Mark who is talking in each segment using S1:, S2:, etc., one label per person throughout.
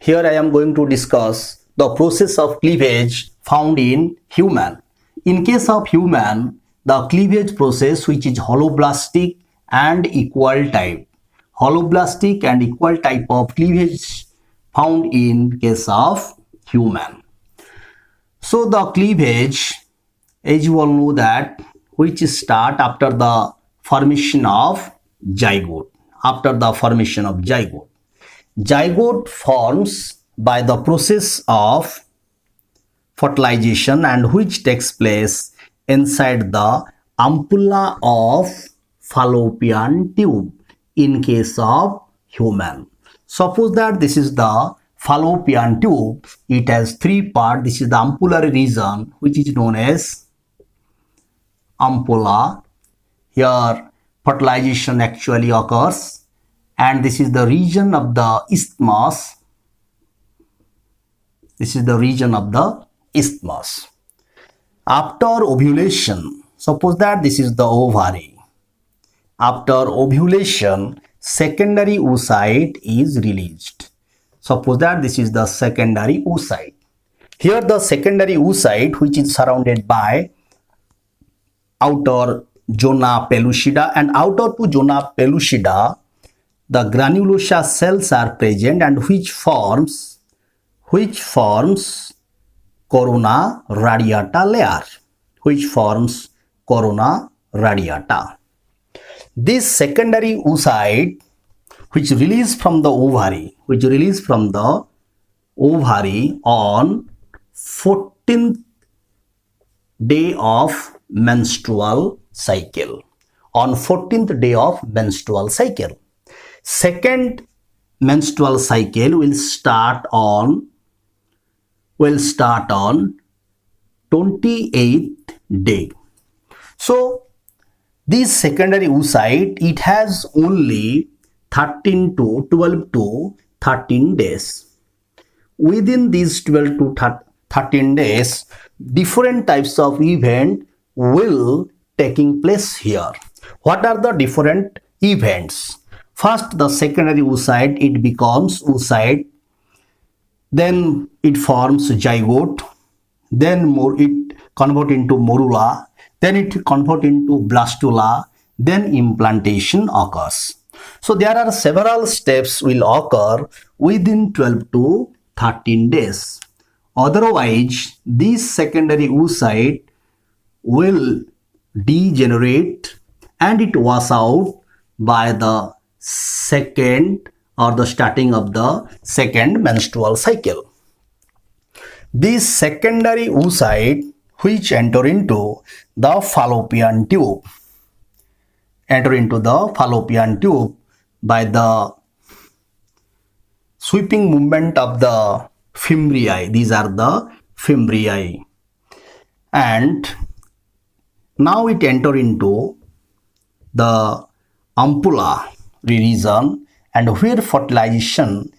S1: Here I am going to discuss the process of cleavage found in human. In case of human, the cleavage process which is holoblastic and equal type. Holoblastic and equal type of cleavage found in case of human. So the cleavage, as you all know that, which start after the formation of zygote. After the formation of zygote. Zygote forms by the process of fertilization and which takes place inside the ampulla of fallopian tube in case of human. Suppose that this is the fallopian tube. It has three parts. This is the ampullary region which is known as ampulla. Here fertilization actually occurs, and this is the region of the isthmus. This is the region of the isthmus. After ovulation, suppose that this is the ovary. After ovulation, secondary oocyte is released. Suppose that this is the secondary oocyte. Here the secondary oocyte, which is surrounded by outer zona pellucida, and outer to zona pellucida the granulosa cells are present, and which forms corona radiata layer, which forms corona radiata. This secondary oocyte which release from the ovary, on 14th day of menstrual cycle. On 14th day of menstrual cycle. Second menstrual cycle will start on 28th day. So this secondary oocyte, it has only 12 to 13 days. Within these 12 to 13 days, different types of event will taking place here. What are the different events? First, the secondary oocyte, it becomes oocyte, then it forms zygote, then it convert into morula, then it convert into blastula, then implantation occurs. So there are several steps will occur within 12 to 13 days. Otherwise, this secondary oocyte will degenerate and it was out by the second or the starting of the second menstrual cycle. This secondary oocyte which enter into the fallopian tube, by the sweeping movement of the fimbriae. These are the fimbriae, and now it enter into the ampulla region, and where fertilization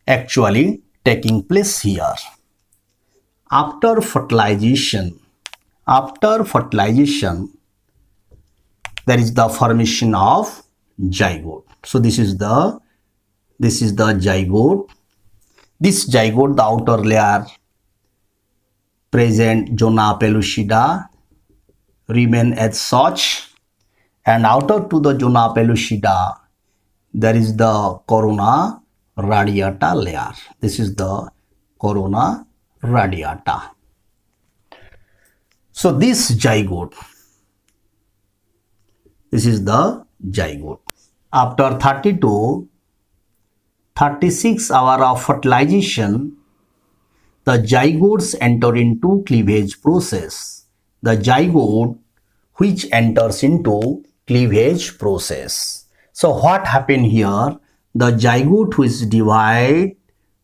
S1: actually taking place here. After fertilization, there is the formation of zygote. So this is the zygote. This zygote, the outer layer present zona pellucida remain as such, and outer to the zona pellucida there is the corona radiata layer. This is the corona radiata. So this is the zygote. After 30 to 36 hours of fertilization, the zygotes enter into cleavage process. The zygote which enters into cleavage process. So what happened here? The zygote which divide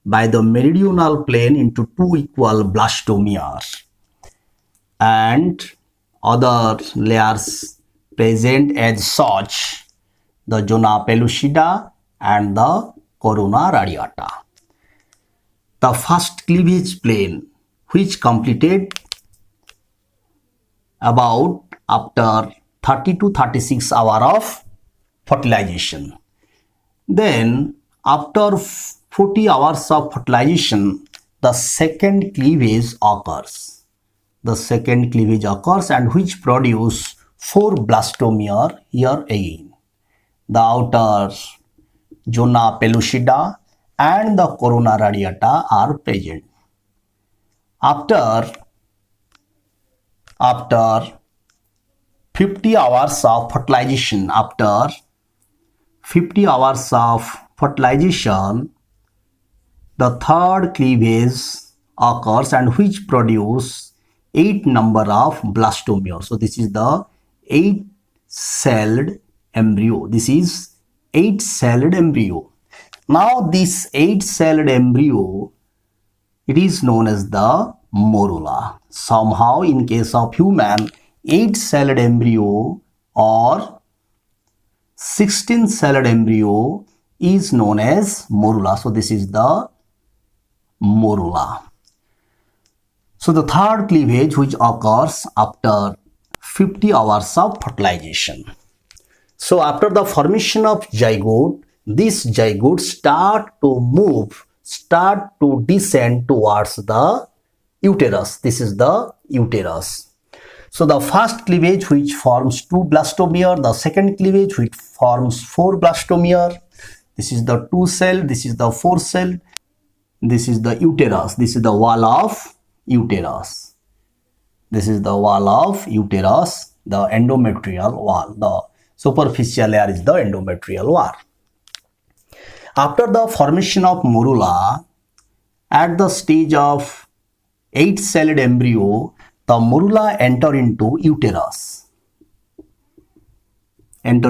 S1: by the meridional plane into two equal blastomeres, and other layers present as such, the zona pellucida and the corona radiata. The first cleavage plane which completed about after 30 to 36 hours of fertilization. Then after 40 hours of fertilization, the second cleavage occurs. The second cleavage occurs and which produce 4 blastomere here again. The outer zona pellucida and the corona radiata are present. After 50 hours of fertilization, the third cleavage occurs and which produce 8 number of blastomeres. So this is the 8-celled embryo. This is 8-celled embryo. Now this 8-celled embryo, it is known as the morula. Somehow in case of human, 8-celled embryo or 16-celled embryo is known as morula. So this is the morula. So the third cleavage which occurs after 50 hours of fertilization. So after the formation of zygote, this zygote start to descend towards the uterus. This is the uterus. So the first cleavage which forms 2 blastomere, the second cleavage which forms 4 blastomere. This is the 2 cell, this is the 4 cell, this is the uterus, this is the wall of uterus. This is the wall of uterus, the endometrial wall. The superficial layer is the endometrial wall. After the formation of morula, at the stage of 8-celled embryo, the morula enter into uterus. And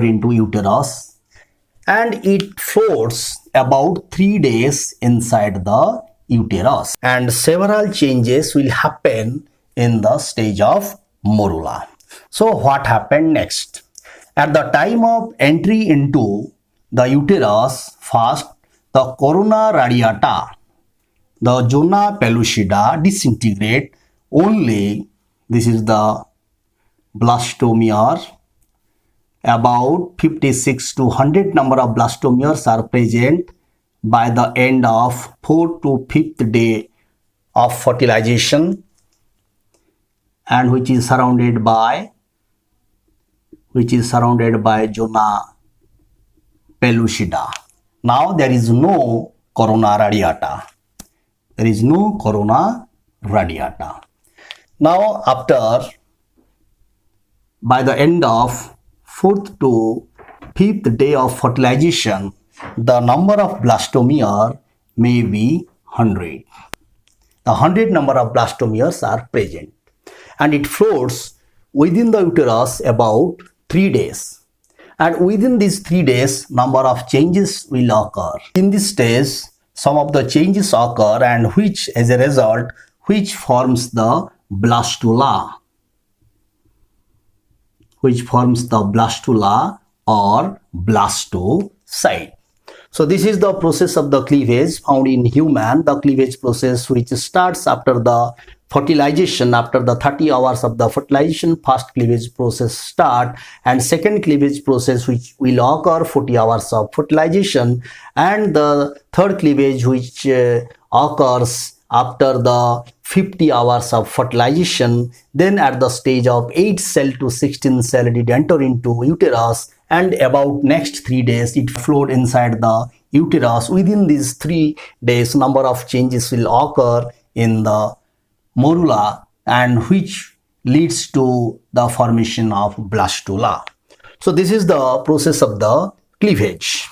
S1: it floats about 3 days inside the uterus. And several changes will happen in the stage of morula. So what happened next? At the time of entry into the uterus, first the corona radiata, the zona pellucida disintegrate. Only this is the blastomere. About 56 to 100 number of blastomeres are present by the end of 4th to 5th day of fertilization, and which is surrounded by zona pellucida. Now there is no corona radiata. Now by the end of 4th to 5th day of fertilization, the number of blastomere may be 100. The 100 number of blastomeres are present and it floats within the uterus about 3 days. And within these 3 days, number of changes will occur. In this stage, some of the changes occur and which as a result, which forms the blastula. Or blastocyte. So this is the process of the cleavage found in human, the cleavage process which starts after the fertilization. After the 30 hours of the fertilization, first cleavage process start, and second cleavage process which will occur 40 hours of fertilization, and the third cleavage which occurs after the 50 hours of fertilization. Then at the stage of 8 cell to 16 cell, it enter into uterus, and about next 3 days it float inside the uterus. Within these 3 days, number of changes will occur in the morula, and which leads to the formation of blastula. So this is the process of the cleavage.